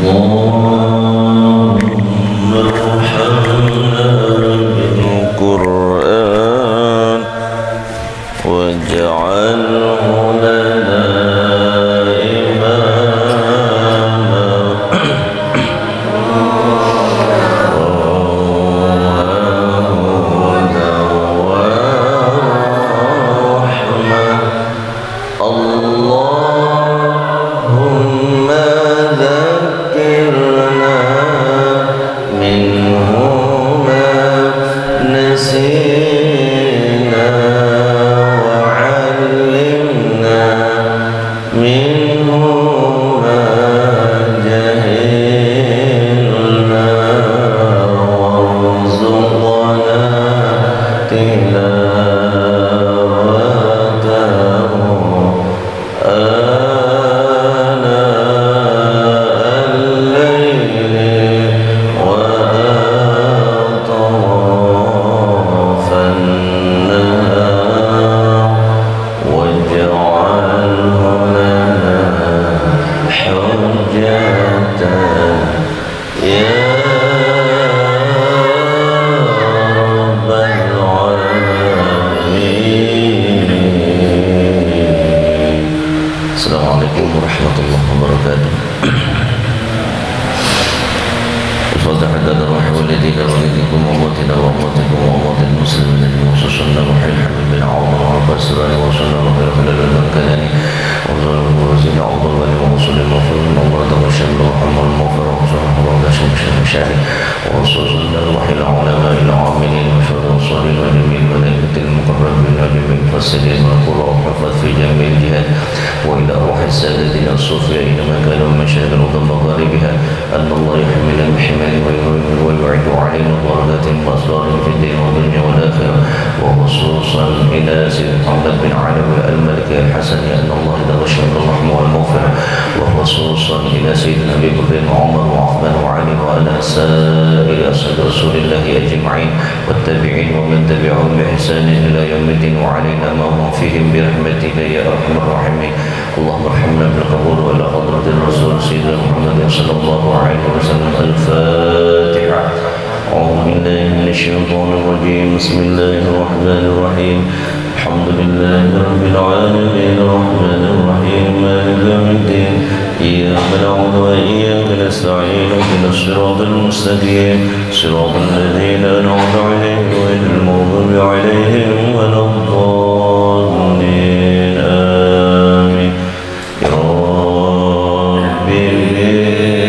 اللهم ارحمنا بالقرآن واجعله لنا إماما وهدى ورحمة. اللهم ذكرنا منه ما نسينا وعلمنا منه ما جهلنا وارزقنا تلاوته آناء الليل وأطراف النهار واجعله لنا حجة يا رب العالمين. السلام عليكم ورحمة الله وبركاته. الفاتحة عدد الروح والذين والديكم وأمواتنا وأمواتكم وأموات المسلمين الموصوصين روح الحبيب بن عمر وعباس السراني وصلنا خير خلال المكاني وظلم الرزين عوض الغني ووصول المغفر من أمرد والشمل وحمر المغفر وصلح وغاشم الشمشاري وصلنا الوحي العلماء العاملين وشهد الصالين والجميل ملائكة المقربين والجميل المفسرين والقراء وحفظ في جميع الجهات وإلى روح السادتين الصوفية أينما كانوا من مشاهد الأرض مغاربها أن الله يحملنا بحماية ويعد علينا ضربات وأسرار في الدين والدنيا والآخرة وخصوصا إلى سيد محمد بن علي الملك الحسن أن الله له الشهد الرحمة والمغفرة وخصوصا إلى سيدنا أبي بكر وعمر وعثمان وعلي وعلى سائر أصحاب رسول الله أجمعين والتابعين ومن تبعهم بإحسان إلى يوم الدين وعلينا ما هم فيهم برحمتك يا أرحم الراحمين. اللهم ارحمنا بالقبول وإلى حضرة الرسول سيدنا محمد صلى الله عليه وسلم. الفاتحة. أعوذ بالله من الشيطان الرجيم. بسم الله الرحمن الرحيم. الحمد لله رب العالمين الرحمن الرحيم مالك يوم الدين إياك نعبد وإياك نستعين اهدنا الصراط المستقيم صراط الذين أنعمت عليهم غير المغضوب عليهم ولا الضالين آمين. يا رب بالمصطفى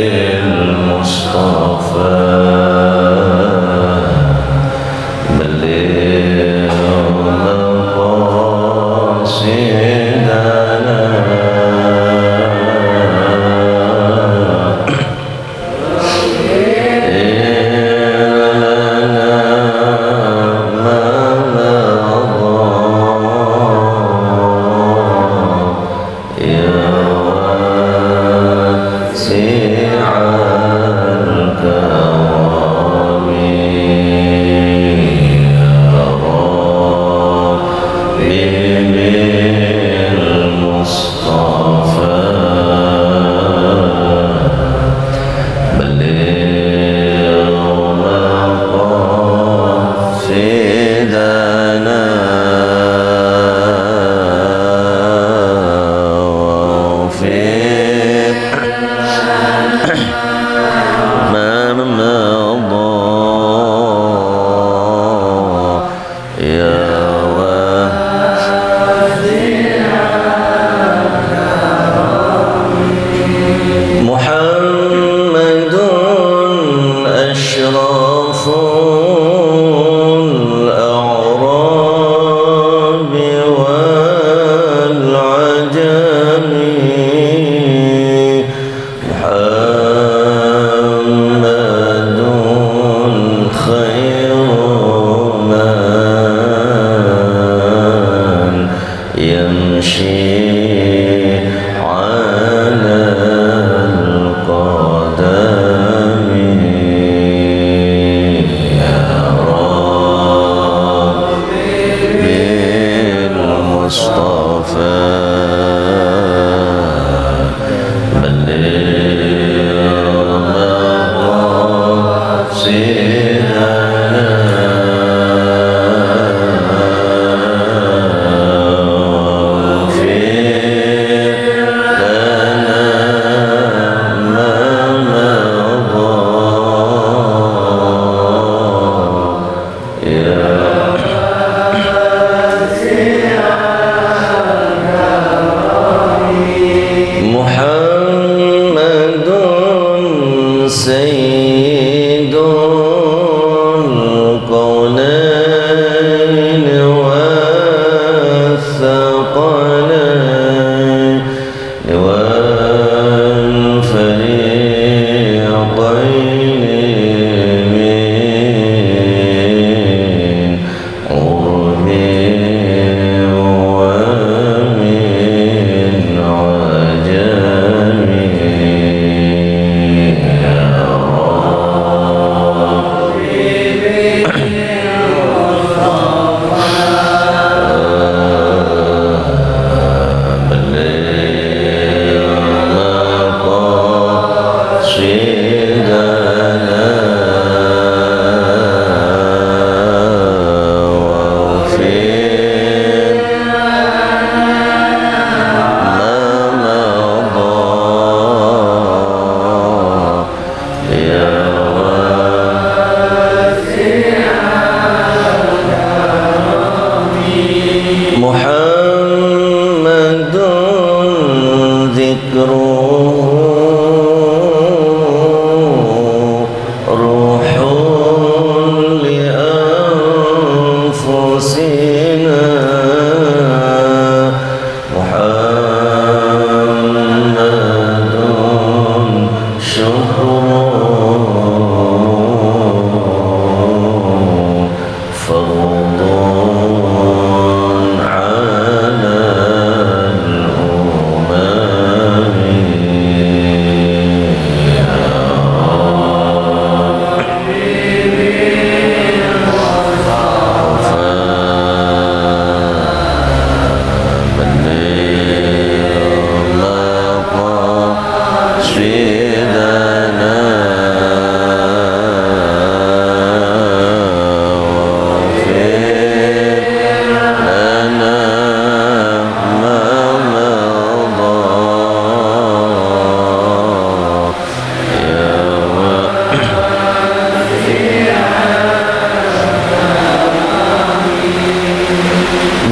المصطفى بلغ سيد الكونين والثقلين والفريقين من عرب ومن عجم محمد ذكره روح لأنفسنا محمد شكره فرض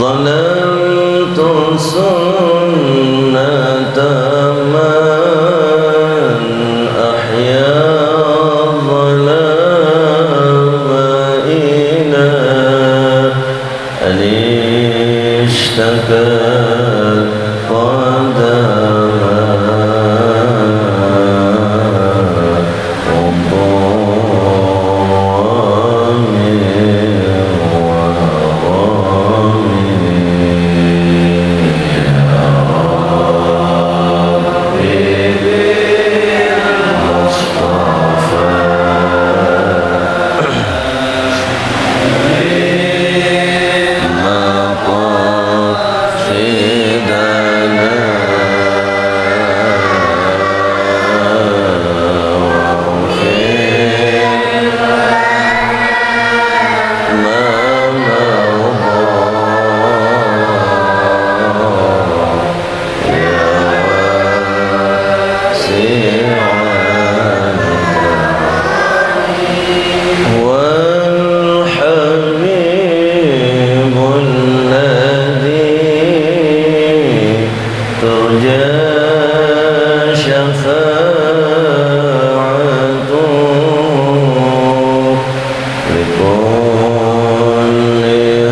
ظلمت سنة من أحيا الظلام إلى أن اشتكى والحبيب الذي ترجى شفاعته لكل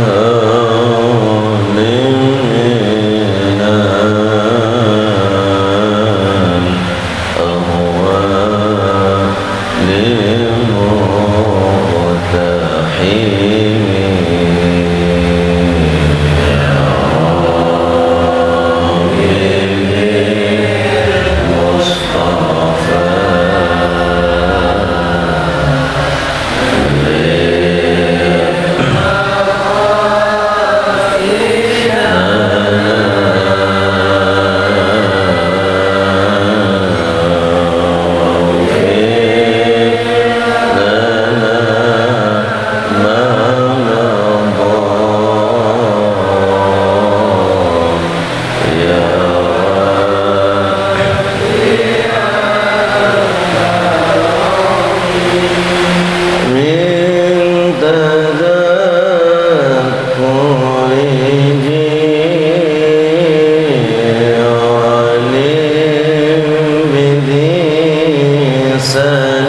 هول من الأهوال حسن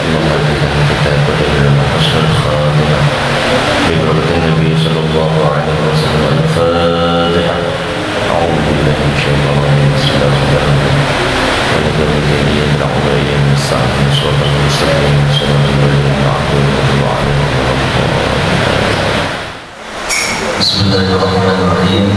mematikan kita pada dalam husnul khatimah ببركة النبي صلى الله عليه وسلم. الفاتحة. أعوذ بالله من الشيطان الرجيم. بسم الله الرحمن الرحيم. ولكم الجميع العظيم من الساعة من صوت المستقيم صلاة الذين أنعمت عليهم غير المغضوب عليهم. بسم الله الرحمن الرحيم.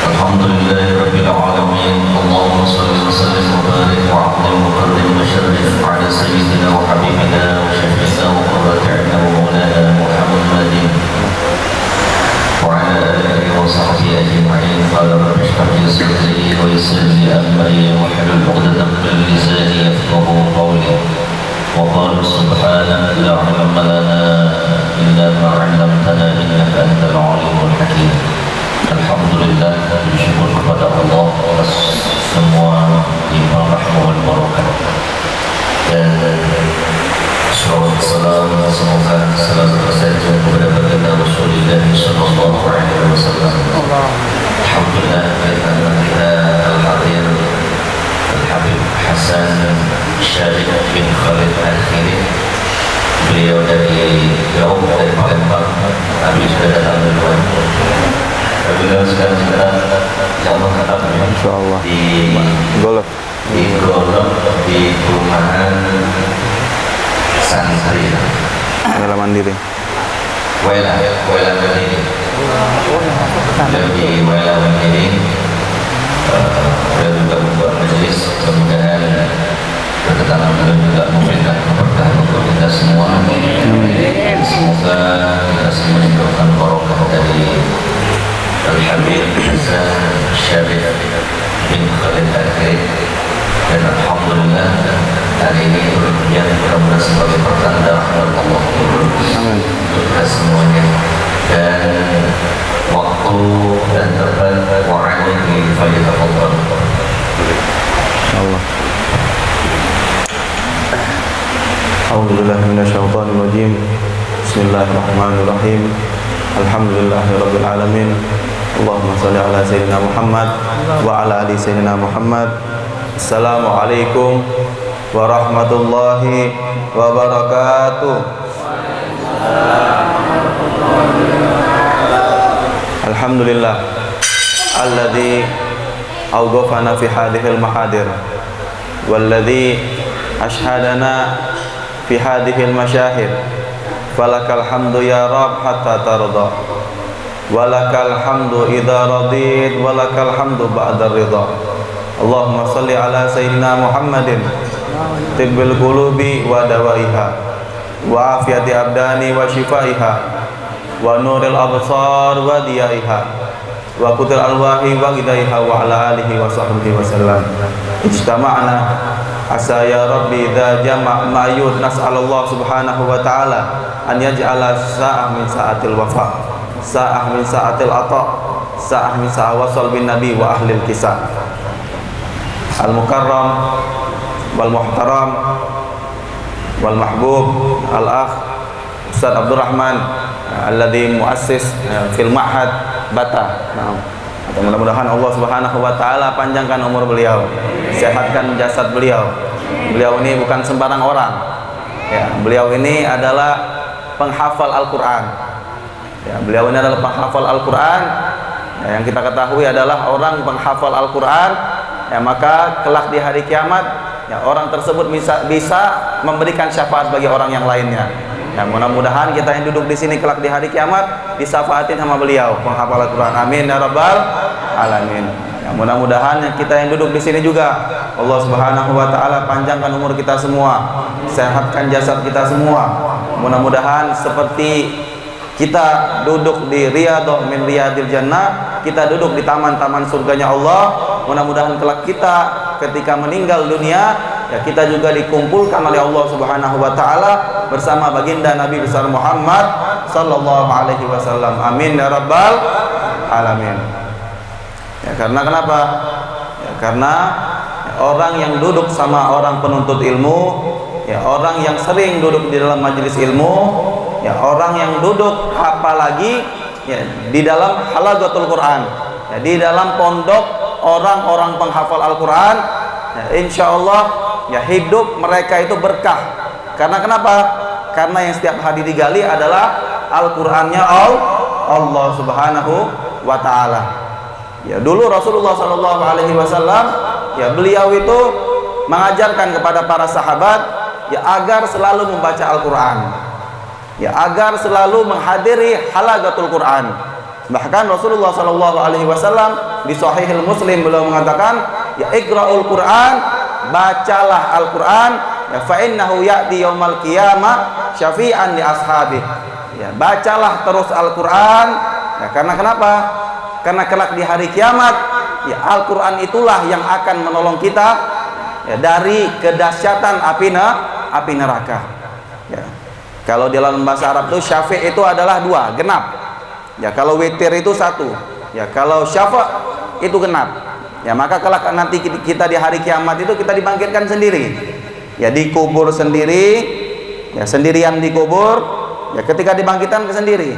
الحمد لله رب العالمين. اللهم صل وسلم وبارك وعظم وكرم وشرف على سيدنا وحبيبنا وشفيعنا وقرة عيننا ومولانا محمد وعلى آله وصحبه أجمعين. قال رب اشرح لي صدري ويسر لي أمري واحلل عقدة من لساني يفقهوا قولي. وقال سبحانه لا علم لنا إلا ما علمتنا إنك أنت العليم الحكيم. Alhamdulillah, bersyukur kepada Allah atas semua nikmat rahmat dan barakah, dan salawat salam semoga selalu tersaji kepada baginda Rasulullah sallallahu alaihi wasallam. Alhamdulillah, kita al-hadir Al-Habib Hasan Syarif bin Khalid Al-Khiri. Beliau dari jauh dari Palembang, tapi sudah datang duluan. Beliau sekarang calon katanya insyaallah di Golok di perumahan santri Wela Mandiri. Wela Mandiri. Di Wela Mandiri. Beliau juga membuat majelis, kemudian berketanam beliau juga memberikan keberkahan untuk kita semua. Semoga kita semua diberikan barokah dari Al-Habib Hasan Syarif bin Khalid Al-Khiri. Dan Alhamdulillah hari ini berjalan mudah-mudahan sebagai pertanda rahmat Allah untuk kita semuanya. Dan waktu dan tempat wa'alaihi falyatafadhal. Allah. A'udzubillahi minasyaitonir rajim. Bismillahirrahmanirrahim. Alhamdulillahirabbil alamin. Allahumma shalli ala sayyidina Muhammad wa ala ali sayyidina Muhammad. Assalamualaikum warahmatullahi wabarakatuh. Alhamdulillah alladzi awqafana fi hadhil mahadir walladzi ashhadana fi hadhil masyahid. Falakal hamdu ya Rabb hatta tarda, walakal hamdu idza radid, walakal hamdu ba'da ridha. Allahumma salli ala sayyidina Muhammadin tibbil qulubi wa dawaiha wa afiyati abdani wa shifaiha wa nuril absar wa diyaiha wa qutil alwahi wa gidaiha wa ala alihi wa sahbihi wa sallam. Ijtama'na asa ya Rabbi idza jama' ma'yud nas'alallah subhanahu wa ta'ala an yaj'ala sa'ah min sa'atil wafa, sa'ah min sa'atil ata, sa'ah min sa'a wasal bin nabi wa ahlil kisah. Al-mukarram wal muhtaram wal mahbub al-akh Ustaz Abdul Rahman alladhi muassis fil ma'had Bata. Mudah-mudahan Allah Subhanahu wa taala panjangkan umur beliau, sehatkan jasad beliau. Beliau ini bukan sembarang orang. Ya, beliau ini adalah penghafal Al-Qur'an. Ya, beliau ini adalah penghafal Al-Qur'an. Ya, yang kita ketahui adalah orang penghafal Al-Qur'an, ya maka kelak di hari kiamat ya orang tersebut bisa memberikan syafaat bagi orang yang lainnya. Ya, mudah-mudahan kita yang duduk di sini kelak di hari kiamat disafaatin sama beliau penghafal Al-Qur'an. Amin ya rabbal alamin. Ya, mudah-mudahan kita yang duduk di sini juga Allah Subhanahu wa taala panjangkan umur kita semua, sehatkan jasad kita semua. Mudah-mudahan seperti kita duduk di riyadhah min riyadil jannah, kita duduk di taman-taman surganya Allah. Mudah-mudahan kelak kita ketika meninggal dunia ya kita juga dikumpulkan oleh Allah Subhanahu wa taala bersama baginda Nabi besar Muhammad sallallahu alaihi wasallam. Amin ya rabbal alamin. Ya, karena kenapa? Ya, karena orang yang duduk sama orang penuntut ilmu, ya orang yang sering duduk di dalam majelis ilmu, ya orang yang duduk apalagi ya di dalam halaqatul Quran, ya di dalam pondok orang-orang penghafal Al-Quran, ya, insya Allah ya hidup mereka itu berkah. Karena kenapa? Karena yang setiap hari digali adalah Al-Qurannya Allah Subhanahu wa Ta'ala. Ya, dulu Rasulullah Shallallahu Alaihi Wasallam, ya beliau itu mengajarkan kepada para sahabat, ya agar selalu membaca Al-Quran, ya agar selalu menghadiri halaqatul Quran. Bahkan Rasulullah Shallallahu Alaihi Wasallam di Sahihul Muslim beliau mengatakan, ya iqra'ul Quran, bacalah Al-Quran, ya fa innahu ya'ti yaumal qiyamah syafi'an li ashabih. Ya, bacalah terus Al-Quran, ya karena kenapa? Karena kelak di hari kiamat, ya Al-Quran itulah yang akan menolong kita, ya, dari kedahsyatan api neraka. Ya. Kalau di dalam bahasa Arab itu syafi' itu adalah 2, genap. Ya, kalau witir itu 1. Ya, kalau syafa' itu genap. Ya, maka kelak nanti kita di hari kiamat itu kita dibangkitkan sendiri. Ya, dikubur sendiri, ya sendirian dikubur. Ya, ketika dibangkitkan ke sendiri.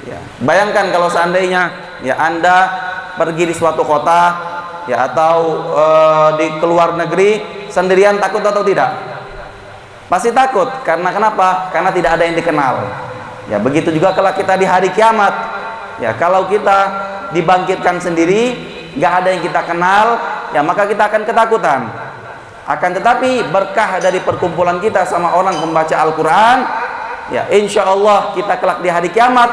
Ya, bayangkan kalau seandainya ya Anda pergi di suatu kota, ya atau di keluar negeri sendirian, takut atau tidak? Pasti takut. Karena kenapa? Karena tidak ada yang dikenal. Ya, begitu juga kalau kita di hari kiamat. Ya, kalau kita dibangkitkan sendiri, nggak ada yang kita kenal, ya maka kita akan ketakutan. Akan tetapi berkah dari perkumpulan kita sama orang pembaca Al-Quran, ya insya Allah kita kelak di hari kiamat,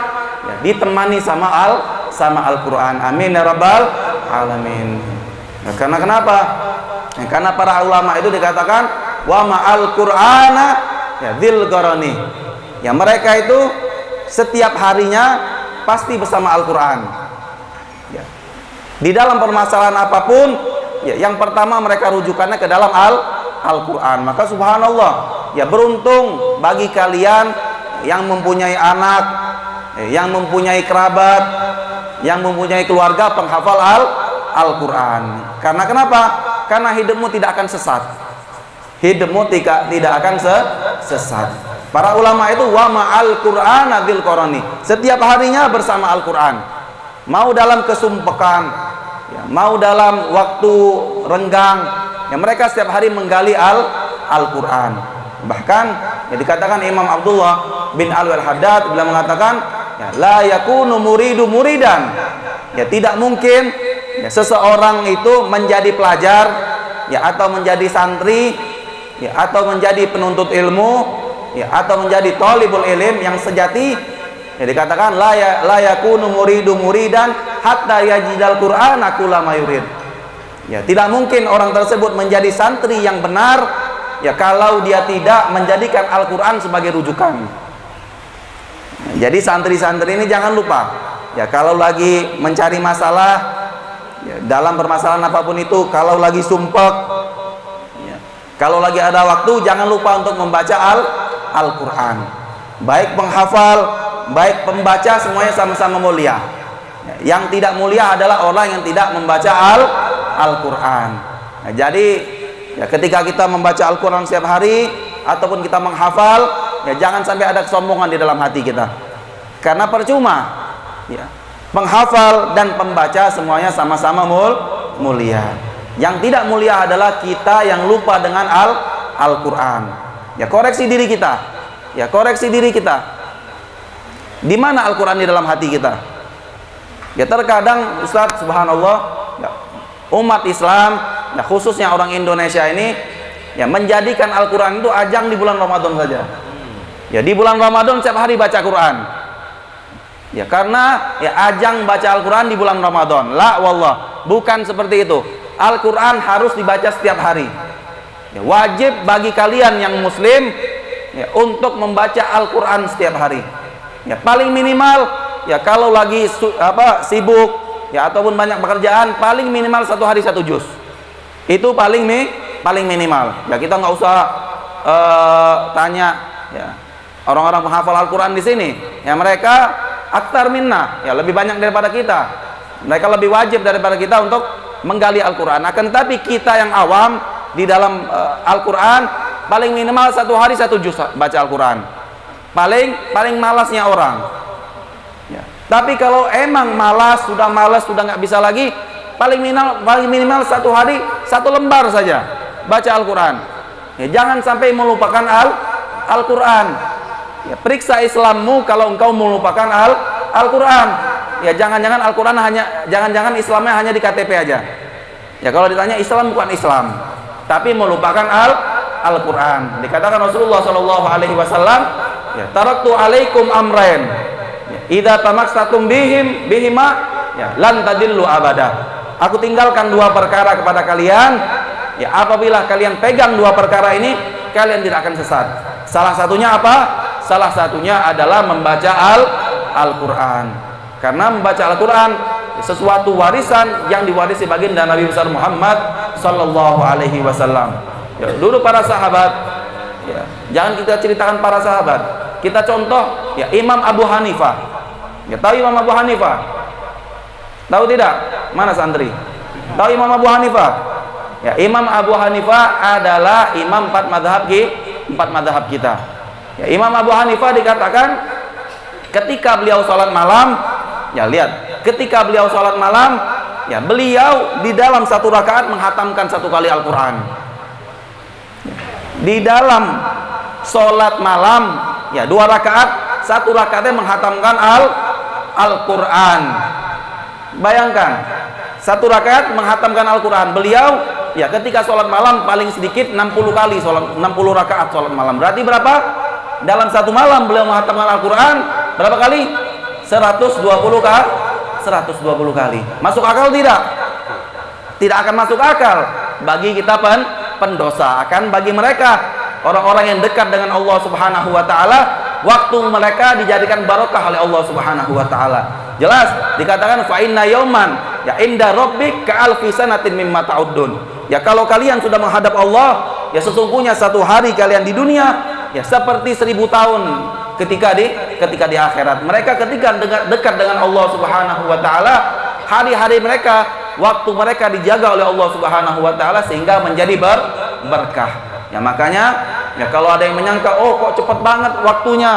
ya, ditemani sama Al-Quran. Amin ya rabbal alamin. Nah, karena kenapa? Ya, karena para ulama itu dikatakan wa ma'al Qur'ana ya dzil qarani. Ya, mereka itu setiap harinya pasti bersama Al-Quran. Ya. Di dalam permasalahan apapun, ya, yang pertama mereka rujukannya ke dalam Al-Quran. Maka subhanallah, ya beruntung bagi kalian yang mempunyai anak, yang mempunyai kerabat, yang mempunyai keluarga penghafal Al-Quran. Karena kenapa? Karena hidupmu tidak akan sesat. Hidupmu tidak akan sesat. Para ulama itu wa ma'al Qur'ana dzil qarani. Setiap harinya bersama Al-Quran. Mau dalam kesumpekan, ya, mau dalam waktu renggang, ya mereka setiap hari menggali Al-Quran. Bahkan ya dikatakan Imam Abdullah bin Al-Haddad beliau mengatakan, ya, la yakunu muridu muridan. Ya tidak mungkin ya, seseorang itu menjadi pelajar, ya atau menjadi santri, ya atau menjadi penuntut ilmu, ya atau menjadi thalibul ilm yang sejati. Ya dikatakan la yakunu muridu muridan hatta yajidal Qur'ana kullama yurid. Ya, tidak mungkin orang tersebut menjadi santri yang benar, ya kalau dia tidak menjadikan Al-Quran sebagai rujukan. Ya, jadi santri-santri ini jangan lupa, ya kalau lagi mencari masalah, ya, dalam permasalahan apapun itu, kalau lagi sumpek, ya, kalau lagi ada waktu, jangan lupa untuk membaca Al-Quran. Baik penghafal, baik pembaca, semuanya sama-sama mulia. Ya, yang tidak mulia adalah orang yang tidak membaca Al-Quran. Nah, jadi ya, ketika kita membaca Al-Quran setiap hari ataupun kita menghafal, ya jangan sampai ada kesombongan di dalam hati kita. Karena percuma, ya, penghafal dan pembaca semuanya sama-sama mulia. Yang tidak mulia adalah kita yang lupa dengan Al-Quran. Ya, koreksi diri kita. Ya, koreksi diri kita. Di mana Al-Quran di dalam hati kita? Ya, terkadang Ustadz, subhanallah, ya, umat Islam, ya khususnya orang Indonesia ini, ya menjadikan Al-Quran itu ajang di bulan Ramadan saja. Ya, di bulan Ramadan setiap hari baca Quran. Ya, karena ya ajang baca Al-Quran di bulan Ramadan. La wallah, bukan seperti itu. Al-Quran harus dibaca setiap hari. Ya, wajib bagi kalian yang muslim, ya, untuk membaca Al-Quran setiap hari. Ya, paling minimal, ya kalau lagi sibuk, ya ataupun banyak pekerjaan, paling minimal 1 hari 1 juz. Itu paling minimal. Ya, kita nggak usah tanya, ya orang-orang penghafal Al-Quran di sini, ya mereka aktar minna, ya lebih banyak daripada kita. Mereka lebih wajib daripada kita untuk menggali Al-Quran. Akan tetapi kita yang awam di dalam Al-Quran, paling minimal 1 hari 1 juz baca Al-Quran. Paling malasnya orang. Ya. Tapi kalau emang malas, sudah nggak bisa lagi, paling minimal satu hari 1 lembar saja baca Al-Quran. Ya, jangan sampai melupakan Al-Quran. Ya, periksa Islammu kalau engkau melupakan Al-Quran. Ya, jangan-jangan Al-Quran jangan-jangan Islamnya hanya di KTP aja. Ya, kalau ditanya Islam bukan Islam, tapi melupakan Al-Quran. Dikatakan Rasulullah Shallallahu Alaihi Wasallam, ya, taraktu alaikum amrain, idza tamaksatum bihima, ya, lan tadillu abada. Aku tinggalkan 2 perkara kepada kalian. Ya, apabila kalian pegang 2 perkara ini, kalian tidak akan sesat. Salah satunya apa? Salah satunya adalah membaca Al-Quran. Karena membaca Al-Quran sesuatu warisan yang diwarisi baginda Nabi besar Muhammad Sallallahu Alaihi Wasallam. Ya, dulu para sahabat, ya, jangan kita ceritakan para sahabat. Kita contoh, ya, Imam Abu Hanifah. Ya, tahu Imam Abu Hanifah? Tahu tidak? Mana santri? Tahu Imam Abu Hanifah? Ya, Imam Abu Hanifah adalah imam 4 madhab kita. Ya, Imam Abu Hanifah dikatakan ketika beliau sholat malam, ya lihat, ketika beliau sholat malam, ya beliau di dalam 1 rakaat menghatamkan 1 kali Al-Quran. Di dalam sholat malam, ya 2 rakaat, 1 rakaatnya menghatamkan Al-Quran. Bayangkan, 1 rakaat menghatamkan Al-Quran. Beliau, ya ketika sholat malam paling sedikit 60 kali 60 rakaat sholat malam. Berarti berapa? Dalam 1 malam beliau menghatamkan Al-Quran berapa kali? 120 kali. Masuk akal tidak? Tidak akan masuk akal bagi kita pendosa. Akan bagi mereka orang-orang yang dekat dengan Allah Subhanahu wa taala, waktu mereka dijadikan barokah oleh Allah Subhanahu wa taala. Jelas dikatakan fa inna yauman ya inda rabbik ka alfi sanatin mimma ta'uddun. Ya kalau kalian sudah menghadap Allah, ya sesungguhnya 1 hari kalian di dunia ya seperti 1000 tahun ketika di akhirat. Mereka ketika dekat dengan Allah Subhanahu wa taala, hari-hari mereka, waktu mereka dijaga oleh Allah Subhanahu wa taala sehingga menjadi berkah. Ya makanya, ya kalau ada yang menyangka, oh kok cepat banget waktunya,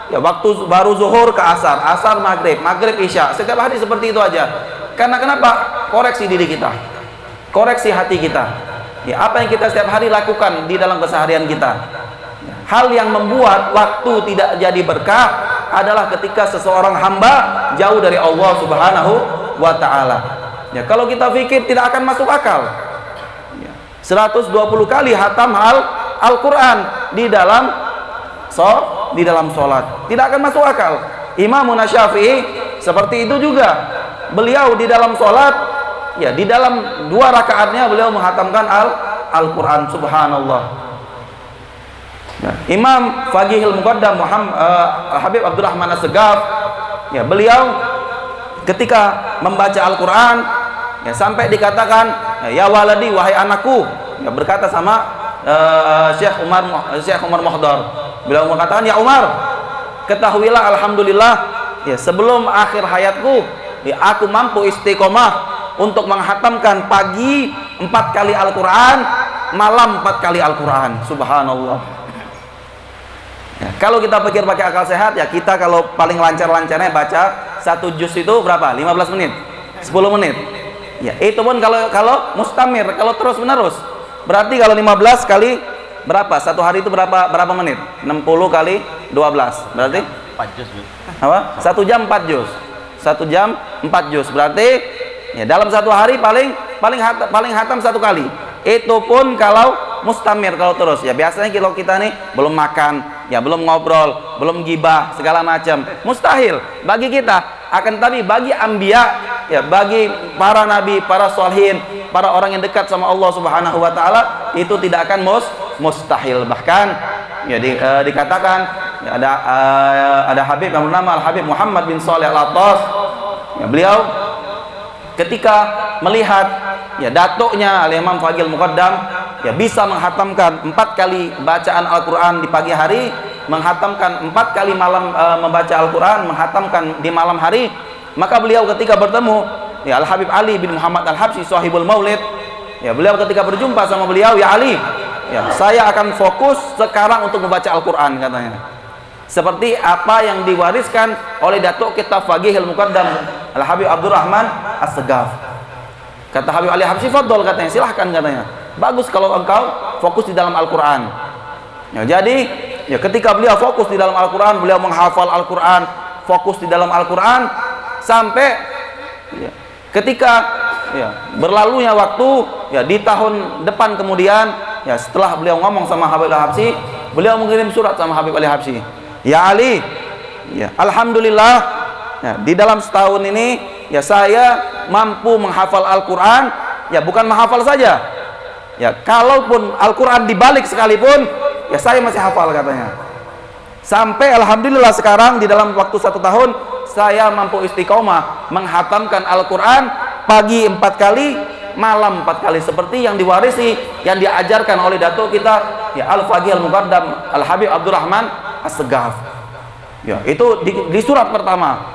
ya waktu baru zuhur ke asar, asar maghrib, maghrib isya, setiap hari seperti itu aja. Karena kenapa? Koreksi diri kita, koreksi hati kita. Ya, apa yang kita setiap hari lakukan di dalam keseharian kita. Hal yang membuat waktu tidak jadi berkah adalah ketika seseorang hamba jauh dari Allah Subhanahu wa taala. Ya, kalau kita pikir tidak akan masuk akal. 120 kali hatam Al-Quran di dalam sholat, tidak akan masuk akal. Imam Syafi'i seperti itu juga. Beliau di dalam sholat, ya di dalam 2 rakaatnya beliau menghatamkan Al-Quran. Subhanallah. Nah, Imam Faqihul Muqaddam Habib Abdurrahman As-Segaf, ya beliau ketika membaca Al-Quran, ya sampai dikatakan, ya waladi, wahai anakku, ya berkata sama Syekh Umar Mohdar, beliau mengatakan, ya Umar, ketahuilah alhamdulillah, ya sebelum akhir hayatku, ya aku mampu istiqomah untuk menghatamkan pagi 4 kali Al-Quran, malam 4 kali Al-Quran. Subhanallah. Ya, kalau kita pikir pakai akal sehat, ya kita kalau paling lancar-lancarnya baca 1 juz itu berapa? 15 menit, 10 menit. Ya, itu pun kalau mustamir, kalau terus menerus. Berarti kalau 15 kali berapa? 1 hari itu berapa menit? 60 kali 12. Berarti 4 juz. Apa? 1 jam 4 juz. 1 jam 4 juz. Berarti ya dalam 1 hari paling hatam 1 kali. Itu pun kalau mustamir, kalau terus. Ya biasanya kalau kita nih belum makan, ya belum ngobrol, belum gibah segala macam, mustahil bagi kita. Akan tapi bagi anbiya, ya bagi para nabi, para sholihin, para orang yang dekat sama Allah Subhanahu wa taala, itu tidak akan mustahil. Bahkan ya dikatakan, ya ada Habib yang bernama Al-Habib Muhammad bin Shalih Al-Attas, ya beliau ketika melihat ya datuknya Al-Imam Faqihul Muqaddam ya bisa menghatamkan 4 kali bacaan Al-Quran di pagi hari, menghatamkan 4 kali malam membaca Al-Quran, menghatamkan di malam hari, maka beliau ketika bertemu ya Al-Habib Ali bin Muhammad Al-Habsyi Shahibul Maulid, ya beliau ketika berjumpa sama beliau, ya Ali, ya saya akan fokus sekarang untuk membaca Al-Quran, katanya. Seperti apa yang diwariskan oleh datuk kita Faqihul Muqaddam Al-Habib Abdurrahman As-Segaf. Kata Habib Ali Habsyi, fadol katanya, silahkan katanya. Bagus kalau engkau fokus di dalam Al-Quran. Ya, jadi ya ketika beliau fokus di dalam Al-Quran, beliau menghafal Al-Quran, fokus di dalam Al-Quran, sampai ya, ketika ya, berlalunya waktu ya di tahun depan kemudian ya setelah beliau ngomong sama Habib Ali Habsyi, beliau mengirim surat sama Habib Ali Habsyi, ya Ali, ya alhamdulillah ya, di dalam setahun ini ya saya mampu menghafal Al-Quran, ya bukan menghafal saja ya, kalaupun Al-Quran dibalik sekalipun ya saya masih hafal katanya. Sampai alhamdulillah sekarang di dalam waktu 1 tahun saya mampu istiqomah menghatamkan Al-Quran pagi 4 kali, malam 4 kali, seperti yang diwarisi, yang diajarkan oleh datuk kita ya Al-Faqih Al-Muqaddam Al-Habib Abdurrahman As-Segaf. Ya, itu di surat pertama.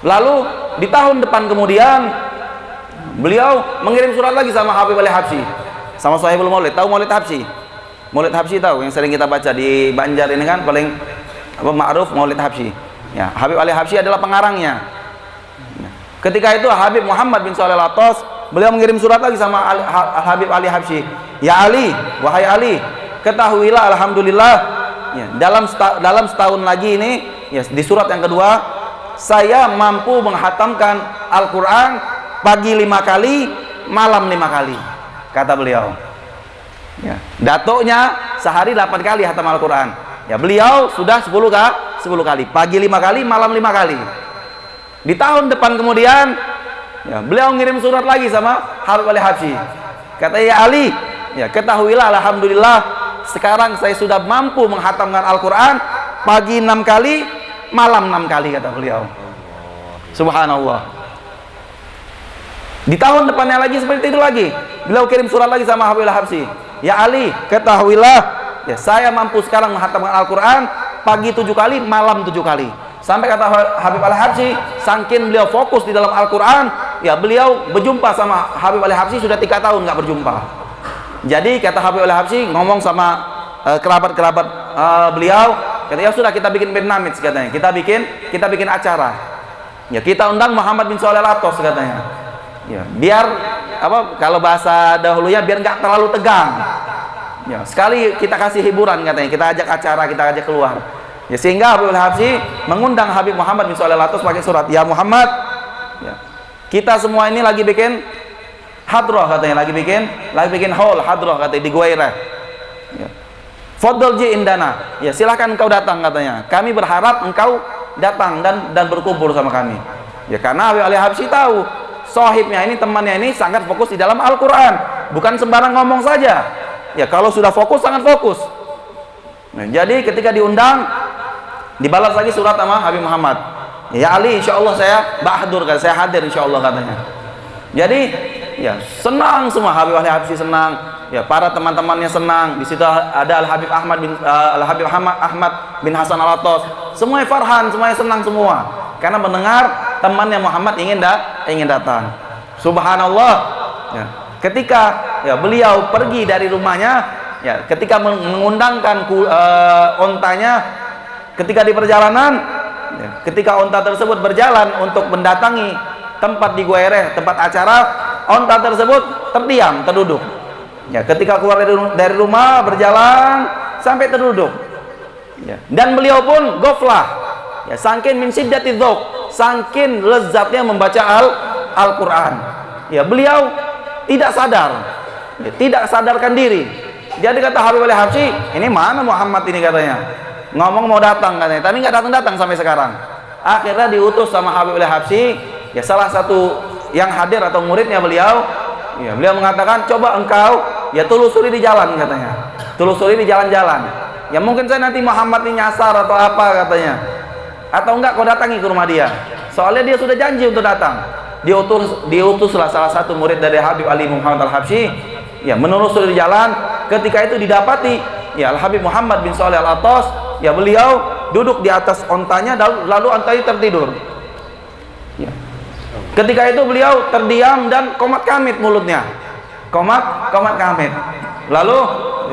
Lalu di tahun depan kemudian beliau mengirim surat lagi sama Habib Ali Habsyi, sama Sahibul Maulid. Tahu Maulid Habsyi? Maulid Habsyi tahu, yang sering kita baca di Banjar ini kan, paling apa ma'ruf Maulid Habsyi. Ya, Habib Ali Habsyi adalah pengarangnya. Ya. Ketika itu Habib Muhammad bin Shalih Al-Athas, beliau mengirim surat lagi sama Habib Ali Habsyi. Ya Ali, wahai Ali, ketahuilah alhamdulillah ya, dalam setahun lagi ini ya, di surat yang kedua saya mampu menghatamkan Al-Quran pagi 5 kali, malam 5 kali, kata beliau. Ya, datuknya sehari 8 kali hatam Al-Quran. Ya, beliau sudah 10 kali, pagi 5 kali, malam 5 kali. Di tahun depan kemudian ya, beliau ngirim surat lagi sama Habib Ali Habsyi. Kata, ya Ali, ya ketahuilah alhamdulillah sekarang saya sudah mampu menghatamkan Al-Quran pagi 6 kali, malam 6 kali, kata beliau. Subhanallah. Di tahun depannya lagi seperti itu lagi, beliau kirim surat lagi sama Habib Ali Habsyi. Ya Ali, ketahuilah ya saya mampu sekarang menghatamkan Al-Quran pagi 7 kali, malam 7 kali. Sampai kata Habib Ali Habsyi, saking beliau fokus di dalam Al-Quran ya, beliau berjumpa sama Habib Ali Habsyi sudah 3 tahun nggak berjumpa. Jadi kata Habib Ali Habsyi ngomong sama kerabat-kerabat beliau, katanya sudah kita bikin barnamij katanya, kita bikin acara. Ya kita undang Muhammad bin Shalih Al-Athas katanya. Ya, biar apa kalau bahasa dahulunya biar nggak terlalu tegang. Ya, sekali kita kasih hiburan katanya, kita ajak acara, kita ajak keluar. Ya, sehingga Habib Ali Habsyi mengundang Habib Muhammad bin Shalih Al-Athas pakai surat, ya Muhammad, ya, kita semua ini lagi bikin hadroh katanya, lagi bikin haul hadroh katanya di Guairah. Ya. Fadl ji indana, ya silahkan engkau datang katanya. Kami berharap engkau datang dan berkumpul sama kami. Ya karena Habib Ali Habsyi tahu sahibnya ini, temannya ini sangat fokus di dalam Al-Quran, bukan sembarang ngomong saja. Ya kalau sudah fokus, sangat fokus. Nah, jadi ketika diundang, dibalas lagi surat sama Habib Muhammad. Ya Ali, insya Allah saya ba'dur, saya hadir insya Allah katanya. Jadi ya senang semua, Habib Ali Habsyi senang, ya para teman-temannya senang. Di situ ada Al Habib Ahmad bin Hasan Al-Athas, semuanya farhan, semuanya senang semua karena mendengar temannya Muhammad ingin datang. Subhanallah. Ya, ketika ya beliau pergi dari rumahnya, ya ketika mengundangkan ontanya, ketika di perjalanan, ya, ketika onta tersebut berjalan untuk mendatangi tempat di Guairah, tempat acara, onta tersebut terdiam, terduduk. Ya, ketika keluar dari rumah berjalan sampai terduduk. Ya, dan beliau pun goflah. Ya, saking min siddati dzauq, saking lezatnya membaca Al-Quran. Ya, beliau tidak sadar, ya, tidak sadarkan diri. Jadi kata Habib Ali Habsyi, ini mana Muhammad ini katanya, ngomong mau datang katanya, tapi nggak datang sampai sekarang. Akhirnya diutus sama Habib Ali Habsyi, ya salah satu yang hadir atau muridnya beliau, ya beliau mengatakan, coba engkau ya telusuri di jalan katanya, telusuri di jalan-jalan. Ya mungkin saya nanti Muhammad ini nyasar atau apa katanya, atau enggak kau datangi ke rumah dia, soalnya dia sudah janji untuk datang. Diutuslah salah satu murid dari Habib Ali Muhammad Al-Habsyi, ya menelusuri di jalan. Ketika itu didapati ya Al Habib Muhammad bin Shalih Al-Athas, ya beliau duduk di atas ontanya, lalu ontanya tertidur. Ya. Ketika itu beliau terdiam dan komat kamit mulutnya, komat kamit. Lalu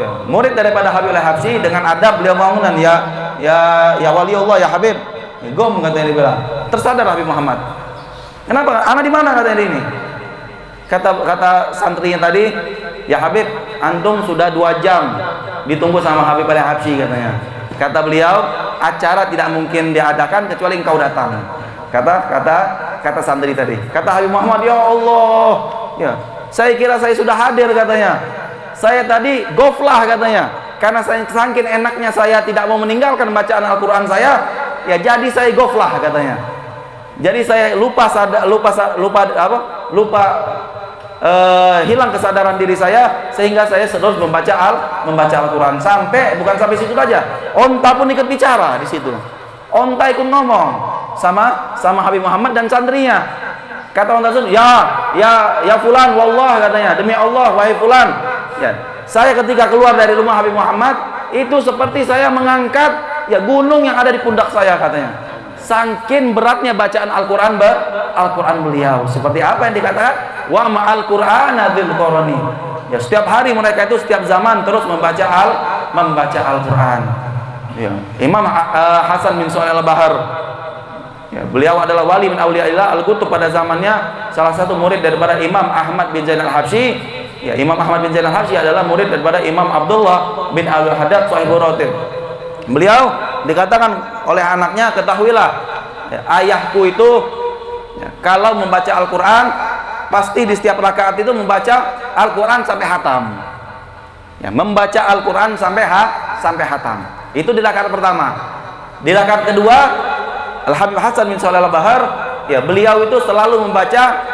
ya, murid daripada Habib Al-Habsyi dengan adab beliau bangunan, ya waliullah ya Habib, gom katanya, dibilang. Tersadar Habib Muhammad. Kenapa? Anak di mana katanya ini? Kata santrinya tadi, ya Habib, antum sudah 2 jam ditunggu sama Habib Al-Habsyi katanya. Kata beliau, acara tidak mungkin diadakan kecuali engkau datang. Kata santri tadi. Kata Habib Muhammad, ya Allah, ya saya kira saya sudah hadir katanya. Saya tadi goflah katanya. Karena saya saking enaknya saya tidak mau meninggalkan bacaan Al-Quran saya, ya jadi saya goflah katanya. Jadi saya hilang kesadaran diri saya, sehingga saya terus membaca Al-Quran. Bukan sampai situ saja, onta pun ikut bicara di situ. Onta ikut ngomong sama Habib Muhammad dan santrinya. Kata onta itu, ya fulan, wallah katanya, demi Allah wahai fulan, ya, saya ketika keluar dari rumah Habib Muhammad itu seperti saya mengangkat ya gunung yang ada di pundak saya katanya. Saking beratnya bacaan Al-Quran beliau. Seperti apa yang dikatakan? Wa ma'al Qur'ana dzil qarani. Ya, setiap hari mereka itu setiap zaman terus membaca Al-Quran. Ya. Imam Hasan bin Shalih Al-Bahar, ya, beliau adalah wali min auliyaillah al-qutub pada zamannya, salah satu murid daripada Imam Ahmad bin Zain Al-Habsyi. Ya, Imam Ahmad bin Zain Al-Habsyi adalah murid daripada Imam Abdullah bin Al-Haddad Shahibur Ratib. Beliau dikatakan oleh anaknya, ketahuilah ya, ayahku itu ya, kalau membaca Al-Quran pasti di setiap rakaat itu membaca Al-Quran sampai hatam ya, membaca Al-Quran sampai hatam. Itu di rakaat pertama. Di rakaat kedua, Al-Habib Hasan bin Shalih Al-Bahar, ya, beliau itu selalu membaca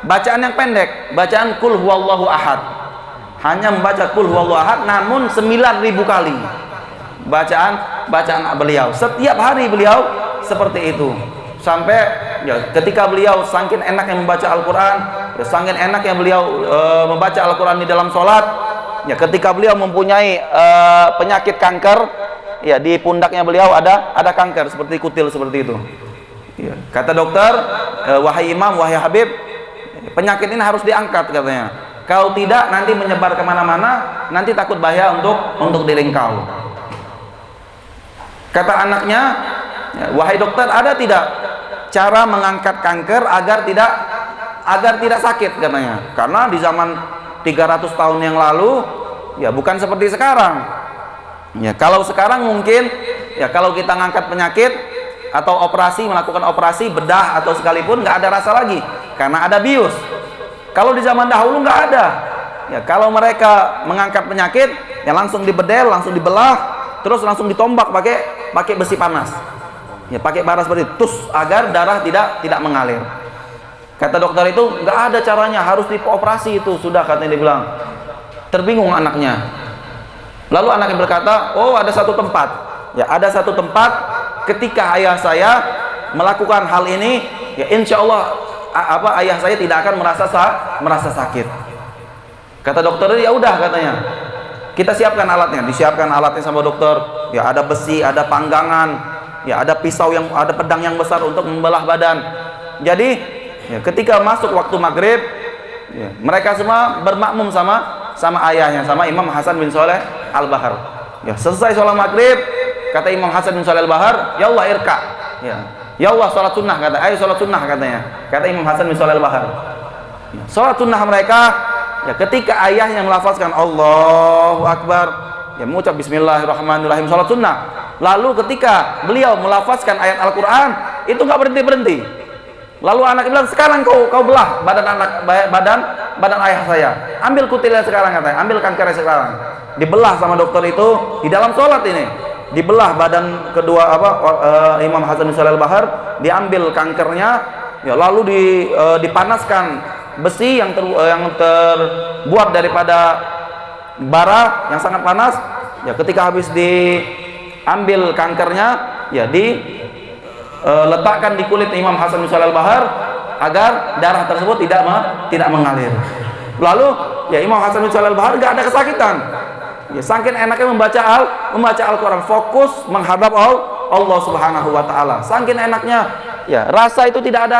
bacaan yang pendek, bacaan Qul huwallahu ahad. Hanya membaca Qul huwallahu ahad, namun 9.000 kali bacaan beliau. Setiap hari beliau seperti itu. Sampai ya, ketika beliau saking enaknya membaca Al-Quran, ya, saking enaknya beliau membaca Al-Quran di dalam sholat, ya, ketika beliau mempunyai penyakit kanker, ya, di pundaknya beliau ada kanker seperti kutil seperti itu. Ya, kata dokter, wahai imam, wahai Habib, penyakit ini harus diangkat katanya. Kalau tidak nanti menyebar kemana-mana, nanti takut bahaya untuk diri engkau. Kata anaknya, wahai dokter, ada tidak cara mengangkat kanker agar tidak sakit katanya? Karena di zaman 300 tahun yang lalu, ya bukan seperti sekarang. Ya, kalau sekarang mungkin, ya kalau kita ngangkat penyakit atau melakukan operasi bedah atau sekalipun nggak ada rasa lagi, karena ada bius. Kalau di zaman dahulu nggak ada. Ya, kalau mereka mengangkat penyakit, ya langsung dibedel, langsung dibelah, terus langsung ditombak pakai besi panas. Ya, pakai bara seperti itu, agar darah tidak mengalir. Kata dokter itu nggak ada caranya, harus dioperasi itu sudah, katanya, dia bilang. Terbingung anaknya. Lalu anaknya berkata, oh ada satu tempat. Ya, ada satu tempat ketika ayah saya melakukan hal ini, ya insya Allah ayah saya tidak akan merasa sakit. Kata dokter, ya udah katanya, kita siapkan alatnya. Disiapkan alatnya sama dokter. Ya, ada besi, ada panggangan, ya ada pisau, ada pedang yang besar untuk membelah badan. Jadi ya, ketika masuk waktu maghrib, ya, mereka semua bermakmum sama ayahnya, sama Imam Hasan bin Shalih Al-Bahar. Ya, selesai sholat maghrib, kata Imam Hasan bin Shalih Al-Bahar, ya Allah irka, ya Allah sholat sunnah, kata, ayo sholat sunnah katanya. Kata Imam Hasan bin Shalih Al-Bahar, ya, sholat sunnah mereka. Ya, ketika ayahnya melafazkan Allahu Akbar, ya mengucap Bismillahirrahmanirrahim, sholat sunnah. Lalu ketika beliau melafazkan ayat Al-Quran, itu nggak berhenti. Lalu anak bilang, sekarang kau belah badan ayah saya. Ambil kutilnya sekarang, katanya, ambil kankernya sekarang. Dibelah sama dokter itu di dalam sholat ini. Dibelah badan kedua Imam Hasan bin Shalih Al-Bahar, diambil kankernya, ya, lalu dipanaskan besi yang terbuat daripada bara yang sangat panas. Ya, ketika habis diambil kankernya, ya letakkan di kulit Imam Hasan bin Shalih Al-Bahar agar darah tersebut tidak mengalir. Lalu ya Imam Hasan bin Shalih Al-Bahar nggak ada kesakitan. Ya, saking enaknya membaca Al-Quran, fokus menghadap Allah Subhanahu wa Ta'ala. Saking enaknya, ya rasa itu tidak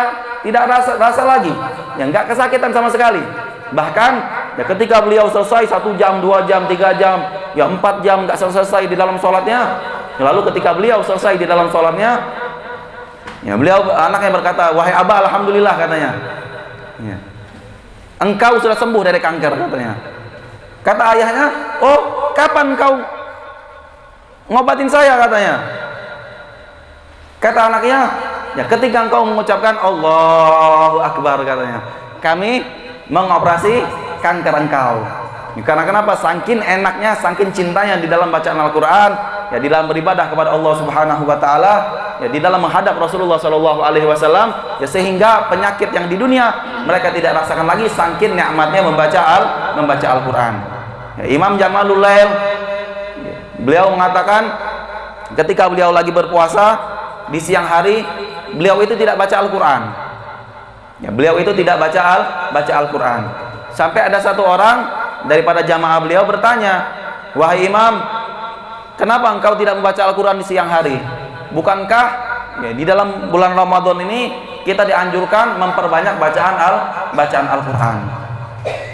rasa lagi, ya nggak kesakitan sama sekali. Bahkan ya ketika beliau selesai 1 jam, 2 jam, 3 jam, ya 4 jam nggak selesai di dalam sholatnya. Lalu ketika beliau selesai di dalam sholatnya, ya beliau, anaknya berkata, wahai Abah, alhamdulillah, katanya. Ya. engkau sudah sembuh dari kanker, katanya. Kata ayahnya, oh kapan kau ngobatin saya, katanya. Kata anaknya, ya ketika engkau mengucapkan Allahu Akbar, katanya, kami mengoperasi kanker engkau. Karena kenapa? Saking enaknya, saking cintanya di dalam bacaan Al-Quran, ya di dalam beribadah kepada Allah Subhanahu Wa Taala, ya di dalam menghadap Rasulullah Shallallahu Alaihi Wasallam, ya sehingga penyakit yang di dunia mereka tidak rasakan lagi, saking nikmatnya membaca Al-Quran. Ya, Imam Jamalul Lail, beliau mengatakan ketika beliau lagi berpuasa di siang hari, beliau itu tidak baca Al-Quran. Ya, beliau itu tidak baca Al-Quran. Sampai ada satu orang daripada jamaah beliau bertanya, wahai imam, kenapa engkau tidak membaca Al-Quran di siang hari? Bukankah ya, di dalam bulan Ramadan ini kita dianjurkan memperbanyak bacaan Al-Quran?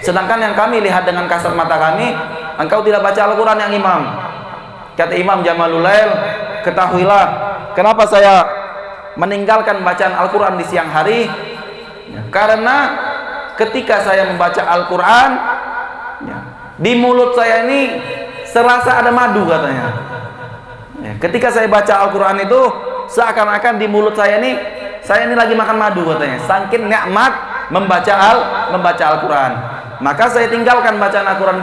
Sedangkan yang kami lihat dengan kasat mata kami, engkau tidak baca Al-Quran yang imam. Kata Imam Jamalul Lail, ketahuilah kenapa saya meninggalkan bacaan Al-Quran di siang hari, ya, karena ketika saya membaca Al-Quran, ya, di mulut saya ini serasa ada madu, katanya. Ya, ketika saya baca Al-Quran itu seakan-akan di mulut saya ini lagi makan madu, katanya. Saking nikmat membaca Al-Quran. Maka saya tinggalkan bacaan Al-Quran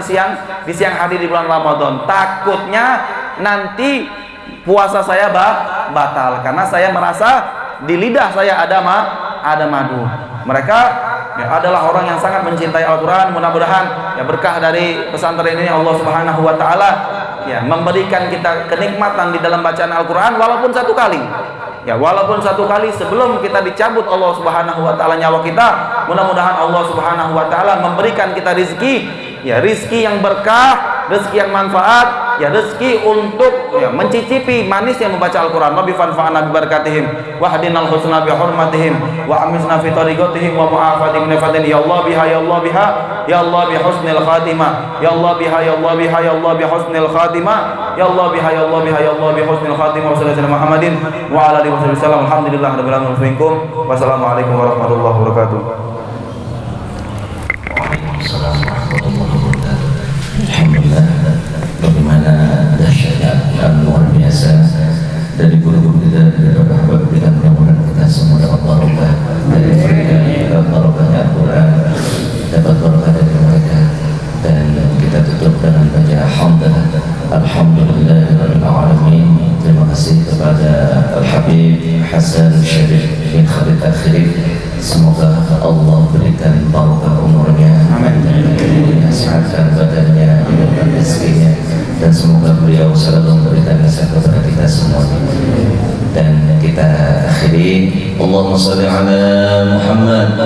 di siang hari di bulan Ramadan. Takutnya nanti puasa saya batal karena saya merasa di lidah saya ada madu. Mereka ya, adalah orang yang sangat mencintai Al-Quran. Mudah-mudahan ya berkah dari pesantren ini Allah Subhanahu Wa Taala ya memberikan kita kenikmatan di dalam bacaan Al-Quran walaupun satu kali. Ya, walaupun satu kali sebelum kita dicabut Allah Subhanahu Wa Taala nyawa kita, mudah-mudahan Allah Subhanahu Wa Taala memberikan kita rizki, ya rizki yang berkah, rizki yang manfaat, ya rezeki untuk ya, mencicipi manisnya membaca Al-Quran. Rabbi fanfa'na bi barakatihim wa hadinal husna bi hurmatihim wa amisna fi tariqatihim wa mu'afatihim min fatin ya Allah biha ya Allah biha ya Allah bi husnil khatimah ya Allah biha ya Allah biha ya Allah bi husnil khatimah ya Allah biha ya Allah biha ya Allah bi husnil khatimah wa sallallahu alaihi Muhammadin wa ala alihi wasallam. Alhamdulillah rabbil alamin. Wassalamualaikum warahmatullahi wabarakatuh. Waalaikumsalam warahmatullahi wabarakatuh. Alhamdulillah, bagaimana dahsyatnya Al-Quran luar biasa. Dari guru-guru kita, dari bapak-bapak kita, mudah-mudahan kita semua dapat barokah dari mereka, dapat barokahnya Al-Quran, dapat barokah dari mereka. Dan kita tutup dengan baca hamdalah, alhamdulillahirabbil alamin. Terima kasih kepada Al-Habib Hasan Syarif bin Khalid Al-Khirif. Semoga Allah berikan barokah umurnya, kesehatan badannya, dan rezekinya, dan semoga beliau selalu memberikan nasihat kepada kita semua. Dan kita akhiri, Allahumma shalli ala Muhammad.